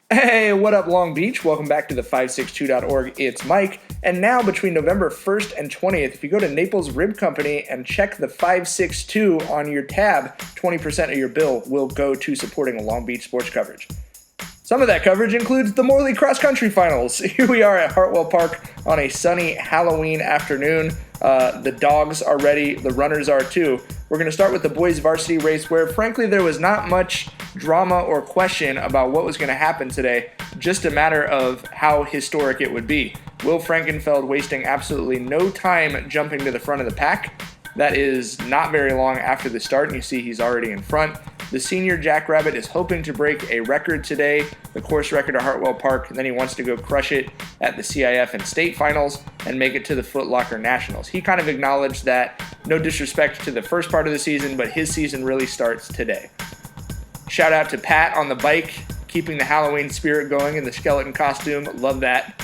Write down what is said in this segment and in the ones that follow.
Hey, what up, Long Beach? Welcome back to the 562.org. It's Mike. And now, between November 1st and 20th, if you go to Naples Rib Company and check the 562 on your tab, 20% of your bill will go to supporting Long Beach sports coverage. Some of that coverage includes the Morley Cross Country Finals. Here we are at Heartwell Park on a sunny Halloween afternoon. The dogs are ready. The runners are too. We're going to start with the boys varsity race where, frankly, there was not much drama or question about what was going to happen today. Just a matter of how historic it would be. Will Frankenfeld wasting absolutely no time jumping to the front of the pack. That is not very long after the start, and you see he's already in front. The senior Jackrabbit is hoping to break a record today, the course record at Heartwell Park, and then he wants to go crush it at the CIF and state finals and make it to the Foot Locker Nationals. He kind of acknowledged that, no disrespect to the first part of the season, but his season really starts today. Shout out to Pat on the bike, keeping the Halloween spirit going in the skeleton costume. Love that.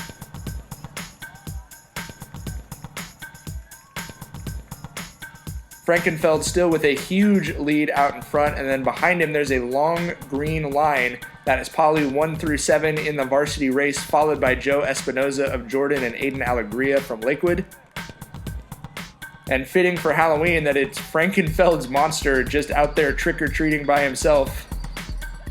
Frankenfeld still with a huge lead out in front, and then behind him there's a long green line. That is Polly 1 through 7 in the varsity race, followed by Joe Espinoza of Jordan and Aiden Alegria from Lakewood. And fitting for Halloween that it's Frankenfeld's monster just out there trick-or-treating by himself.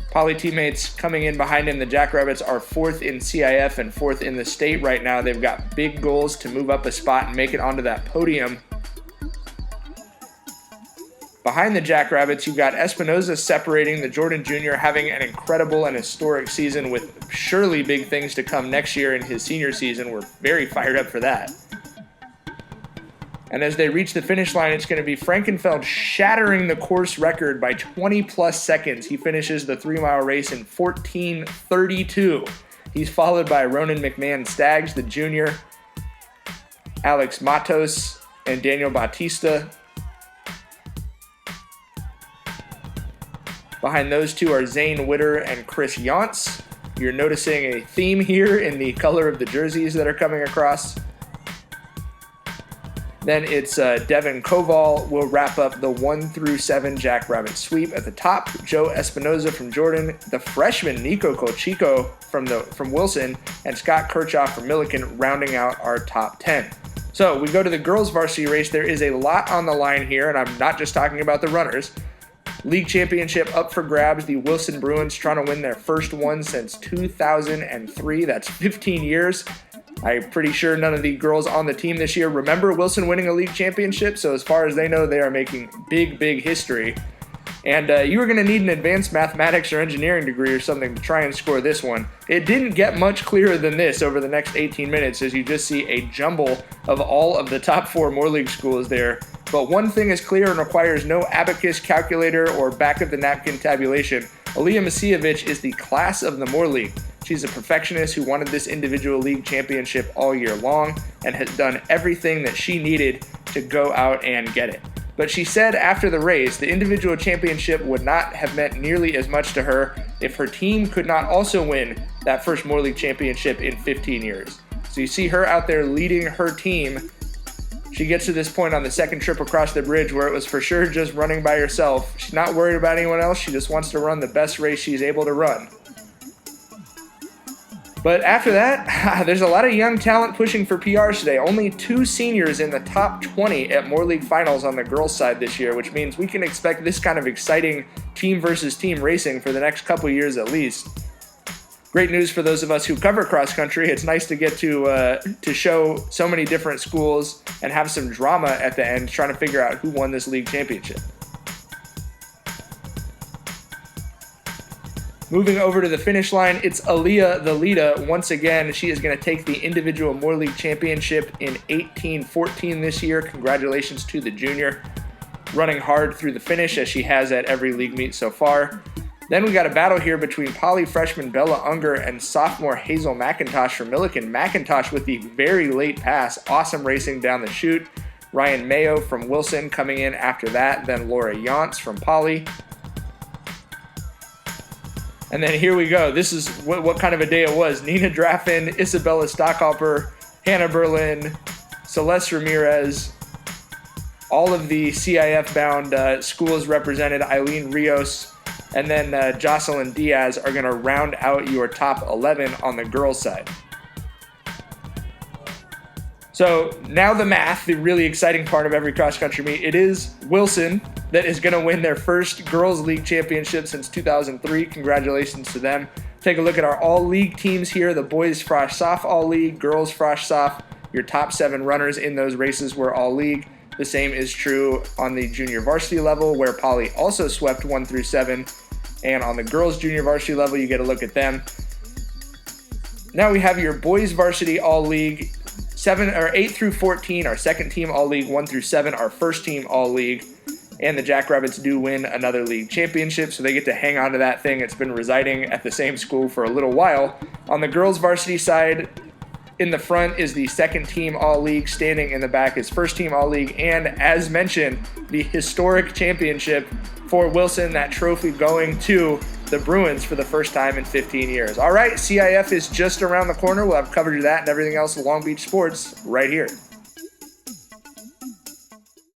Polly teammates coming in behind him. The Jackrabbits are 4th in CIF and 4th in the state right now. They've got big goals to move up a spot and make it onto that podium. Behind the Jackrabbits, you've got Espinoza separating, the Jordan Jr. having an incredible and historic season with surely big things to come next year in his senior season. We're very fired up for that. And as they reach the finish line, it's going to be Frankenfeld shattering the course record by 20-plus seconds. He finishes the 3-mile race in 14:32. He's followed by Ronan McMahon Staggs, the junior, Alex Matos, and Daniel Bautista. Behind those two are Zane Witter and Chris Yantz. You're noticing a theme here in the color of the jerseys that are coming across. Then it's Devin Koval will wrap up the 1 through 7 Jackrabbit sweep. At the top, Joe Espinoza from Jordan, the freshman Nico Colchico from Wilson, and Scott Kirchhoff from Milliken rounding out our top 10. So we go to the girls varsity race. There is a lot on the line here, and I'm not just talking about the runners. League championship up for grabs. The Wilson Bruins trying to win their first one since 2003. That's 15 years. I'm pretty sure none of the girls on the team this year remember Wilson winning a league championship, so as far as they know, they are making big history. And you were going to need an advanced mathematics or engineering degree or something to try and score this one. It didn't get much clearer than this over the next 18 minutes as you just see a jumble of all of the top 4 Moore League schools there. But one thing is clear and requires no abacus calculator or back-of-the-napkin tabulation. Aaliyah Masijevic is the class of the Moore League. She's a perfectionist who wanted this individual league championship all year long and has done everything that she needed to go out and get it. But she said after the race, the individual championship would not have meant nearly as much to her if her team could not also win that first Moore League championship in 15 years. So you see her out there leading her team. She gets to this point on the second trip across the bridge where it was for sure just running by herself. She's not worried about anyone else. She just wants to run the best race she's able to run. But after that, there's a lot of young talent pushing for PRs today. Only 2 seniors in the top 20 at Moore League Finals on the girls' side this year, which means we can expect this kind of exciting team versus team racing for the next couple years at least. Great news for those of us who cover cross country. It's nice to get to show so many different schools and have some drama at the end trying to figure out who won this league championship. Moving over to the finish line, it's Aaliyah the Lita. Once again, she is going to take the individual Moore League championship in 18-14 this year. Congratulations to the junior. Running hard through the finish as she has at every league meet so far. Then we got a battle here between poly freshman Bella Unger and sophomore Hazel McIntosh from Milliken. McIntosh with the very late pass. Awesome racing down the chute. Ryan Mayo from Wilson coming in after that. Then Laura Yantz from Poly. And then here we go. This is what kind of a day it was. Nina Draffin, Isabella Stockhopper, Hannah Berlin, Celeste Ramirez, all of the CIF-bound schools represented. Eileen Rios, And then Jocelyn Diaz are going to round out your top 11 on the girls' side. So now the math, the really exciting part of every cross-country meet. It is Wilson that is going to win their first girls' league championship since 2003. Congratulations to them. Take a look at our all-league teams here. The boys Frosh Soft all-league, girls Frosh Soft. Your top 7 runners in those races were all-league. The same is true on the junior varsity level, where Polly also swept 1 through 7. And on the girls' junior varsity level, you get a look at them. Now we have your boys varsity all-league. 8 through 14, our second team all-league. 1 through 7, our first team all-league. And the Jackrabbits do win another league championship, so they get to hang on to that thing. It's been residing at the same school for a little while. On the girls varsity side, in the front is the second team all-league. Standing in the back is first team all-league. And as mentioned, the historic championship for Wilson, that trophy going to the Bruins for the first time in 15 years. All right, CIF is just around the corner. We'll have coverage of that and everything else in Long Beach sports right here.